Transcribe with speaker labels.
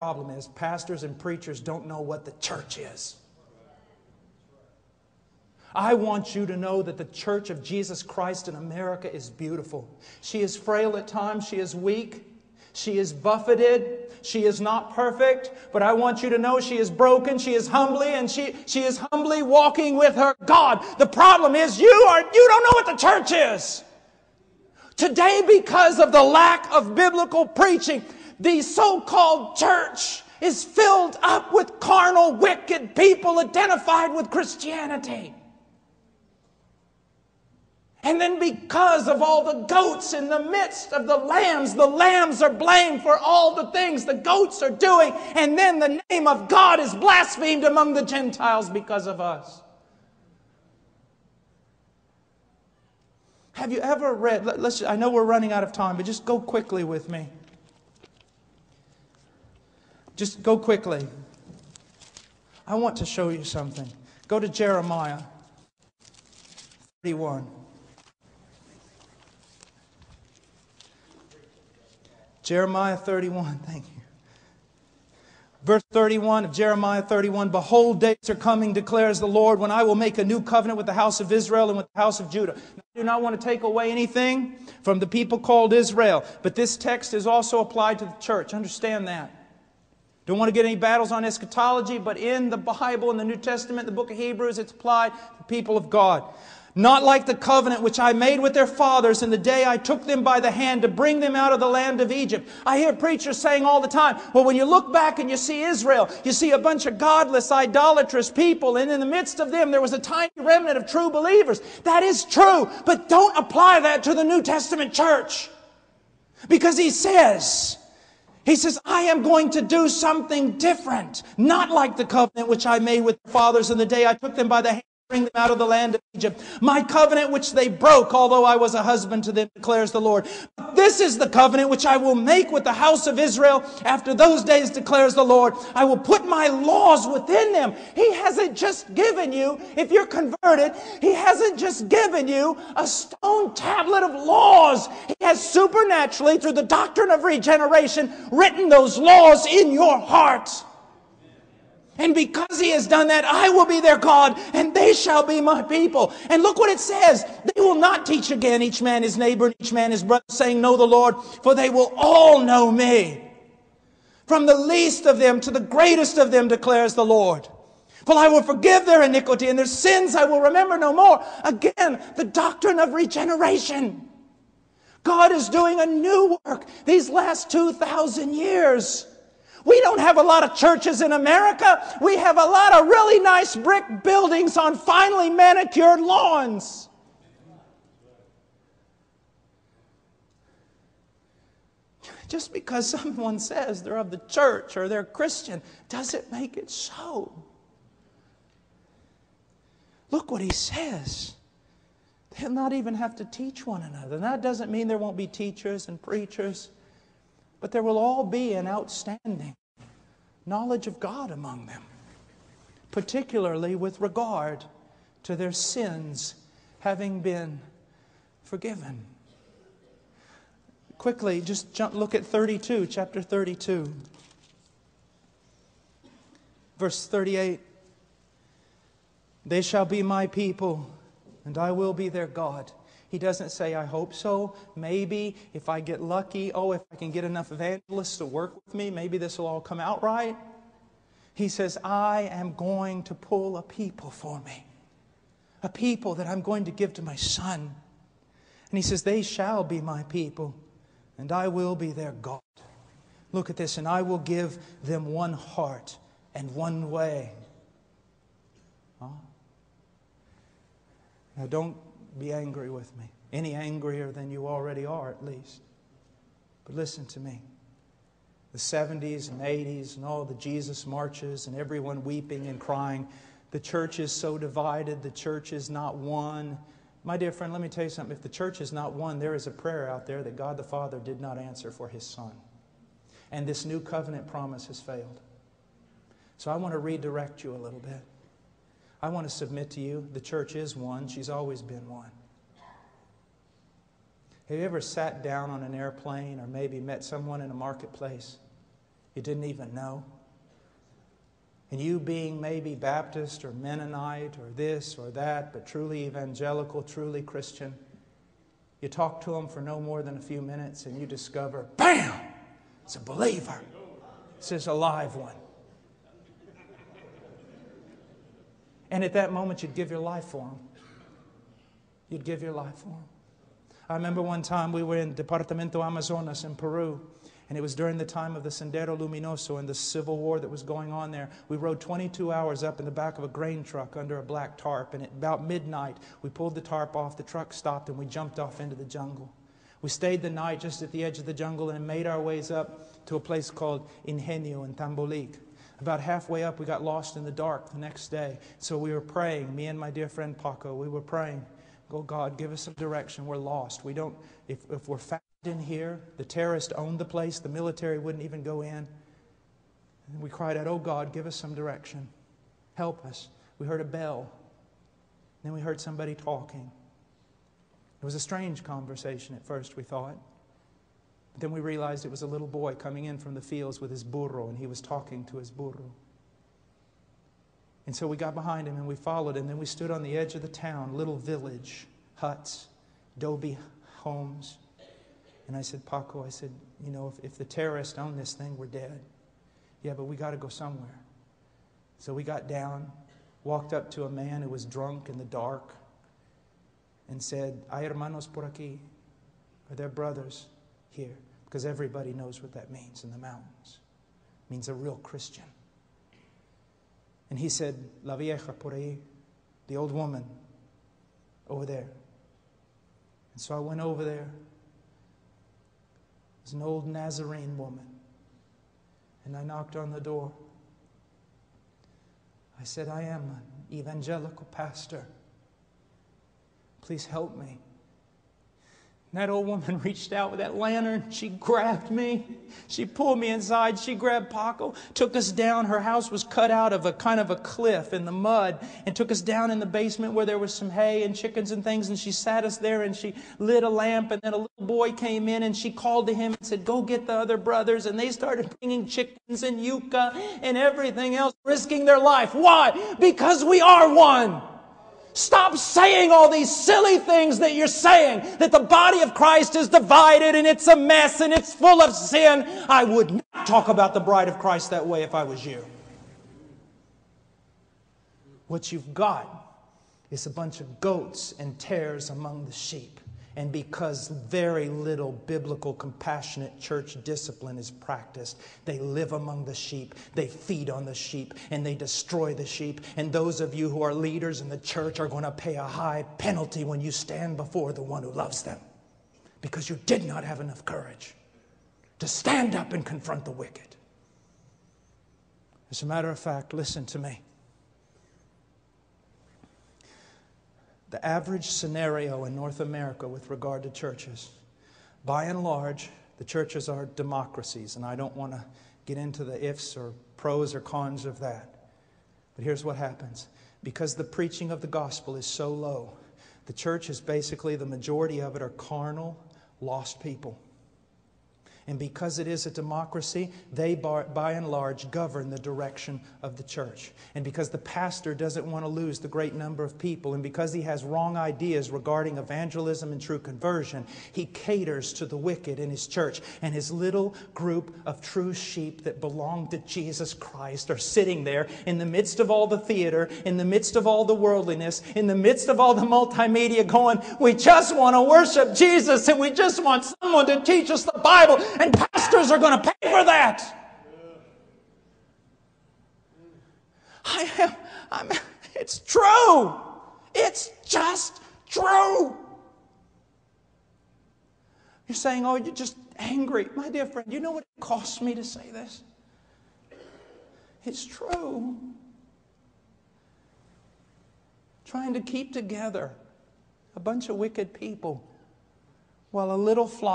Speaker 1: problem is pastors and preachers don't know what the church is. I want you to know that the Church of Jesus Christ in America is beautiful. She is frail at times. She is weak. She is buffeted. She is not perfect. But I want you to know she is broken. She is humbly, and she is humbly walking with her God. The problem is you don't know what the church is. Today, because of the lack of biblical preaching, the so-called church is filled up with carnal, wicked people identified with Christianity. And then because of all the goats in the midst of the lambs are blamed for all the things the goats are doing. And then the name of God is blasphemed among the Gentiles because of us. Have you ever read, I know we're running out of time, but just go quickly with me. Just go quickly. I want to show you something. Go to Jeremiah 31. Jeremiah 31, thank you. Verse 31 of Jeremiah 31, "Behold, days are coming, declares the Lord, when I will make a new covenant with the house of Israel and with the house of Judah." Now, I do not want to take away anything from the people called Israel, but this text is also applied to the church. Understand that. Don't want to get any battles on eschatology, but in the Bible, in the New Testament, the book of Hebrews, it's applied to the people of God. "Not like the covenant which I made with their fathers in the day I took them by the hand to bring them out of the land of Egypt." I hear preachers saying all the time, well, when you look back and you see Israel, you see a bunch of godless, idolatrous people, and in the midst of them there was a tiny remnant of true believers. That is true, but don't apply that to the New Testament church. Because He says, I am going to do something different. Not like the covenant which I made with their fathers in the day I took them by the hand, bring them out of the land of Egypt. My covenant which they broke, although I was a husband to them, declares the Lord. This is the covenant which I will make with the house of Israel after those days, declares the Lord. I will put my laws within them. He hasn't just given you, if you're converted, He hasn't just given you a stone tablet of laws. He has supernaturally, through the doctrine of regeneration, written those laws in your heart. And because He has done that, I will be their God, and they shall be my people. And look what it says. They will not teach again each man his neighbor and each man his brother, saying, know the Lord, for they will all know me. From the least of them to the greatest of them, declares the Lord. For I will forgive their iniquity, and their sins I will remember no more. Again, the doctrine of regeneration. God is doing a new work these last 2,000 years. We don't have a lot of churches in America. We have a lot of really nice brick buildings on finely manicured lawns. Just because someone says they're of the church or they're Christian doesn't make it so. Look what He says. They'll not even have to teach one another. And that doesn't mean there won't be teachers and preachers. But there will all be an outstanding knowledge of God among them, particularly with regard to their sins having been forgiven. Quickly, just look at 32, chapter 32. Verse 38. They shall be my people, and I will be their God. He doesn't say, I hope so, maybe, if I get lucky, if I can get enough evangelists to work with me, maybe this will all come out right. He says, I am going to pull a people for me. A people that I'm going to give to my Son. And He says, they shall be my people, and I will be their God. Look at this, and I will give them one heart and one way. Now don't be angry with me. Any angrier than you already are, at least. But listen to me. The 70s and 80s and all the Jesus marches and everyone weeping and crying. The church is so divided. The church is not one. My dear friend, let me tell you something. If the church is not one, there is a prayer out there that God the Father did not answer for His Son. And this new covenant promise has failed. So I want to redirect you a little bit. I want to submit to you, the church is one. She's always been one. Have you ever sat down on an airplane or maybe met someone in a marketplace you didn't even know. And you being maybe Baptist or Mennonite or this or that, but truly evangelical, truly Christian, you talk to them for no more than a few minutes and you discover, bam, it's a believer. It's just a live one. And at that moment, you'd give your life for them. You'd give your life for them. I remember one time we were in Departamento Amazonas in Peru, and it was during the time of the Sendero Luminoso and the civil war that was going on there. We rode 22 hours up in the back of a grain truck under a black tarp, and at about midnight, we pulled the tarp off, the truck stopped, and we jumped off into the jungle. We stayed the night just at the edge of the jungle and made our ways up to a place called Ingenio in Tambolic. About halfway up, we got lost in the dark the next day. So we were praying, me and my dear friend Paco, we were praying, oh God, give us some direction. We're lost. We don't, if we're found in here, the terrorists owned the place, the military wouldn't even go in. And we cried out, oh God, give us some direction. Help us. We heard a bell. Then we heard somebody talking. It was a strange conversation at first, we thought. But then we realized it was a little boy coming in from the fields with his burro, and he was talking to his burro. And so we got behind him and we followed him. Then we stood on the edge of the town, little village, huts, adobe homes. And I said, Paco, I said, you know, if the terrorists own this thing, we're dead. Yeah, but we got to go somewhere. So we got down, walked up to a man who was drunk in the dark, and said, hay hermanos por aquí. Are there brothers here? Because everybody knows what that means in the mountains. It means a real Christian. And he said, la vieja por ahí, the old woman over there. And so I went over there. It was an old Nazarene woman. And I knocked on the door. I said, I am an evangelical pastor. Please help me. And that old woman reached out with that lantern. She grabbed me. She pulled me inside. She grabbed Paco, took us down. Her house was cut out of a kind of a cliff in the mud, and took us down in the basement where there was some hay and chickens and things. And she sat us there and she lit a lamp. And then a little boy came in and she called to him and said, go get the other brothers. And they started bringing chickens and yucca and everything else, risking their life. Why? Because we are one. Stop saying all these silly things that you're saying, that the body of Christ is divided and it's a mess and it's full of sin. I would not talk about the bride of Christ that way if I was you. What you've got is a bunch of goats and tares among the sheep. And because very little biblical, compassionate church discipline is practiced, they live among the sheep, they feed on the sheep, and they destroy the sheep. And those of you who are leaders in the church are going to pay a high penalty when you stand before the one who loves them. Because you did not have enough courage to stand up and confront the wicked. As a matter of fact, listen to me. The average scenario in North America with regard to churches, by and large, the churches are democracies, and I don't want to get into the ifs or pros or cons of that. But here's what happens. Because the preaching of the gospel is so low, the church is basically, the majority of it are carnal, lost people. And because it is a democracy, they by and large govern the direction of the church. And because the pastor doesn't want to lose the great number of people, and because he has wrong ideas regarding evangelism and true conversion, he caters to the wicked in his church. And his little group of true sheep that belong to Jesus Christ are sitting there in the midst of all the theater, in the midst of all the worldliness, in the midst of all the multimedia going, we just want to worship Jesus and we just want someone to teach us the Bible. And pastors are going to pay for that. It's true. It's just true. You're saying, oh, you're just angry. My dear friend, you know what it costs me to say this? It's true. Trying to keep together a bunch of wicked people while a little flock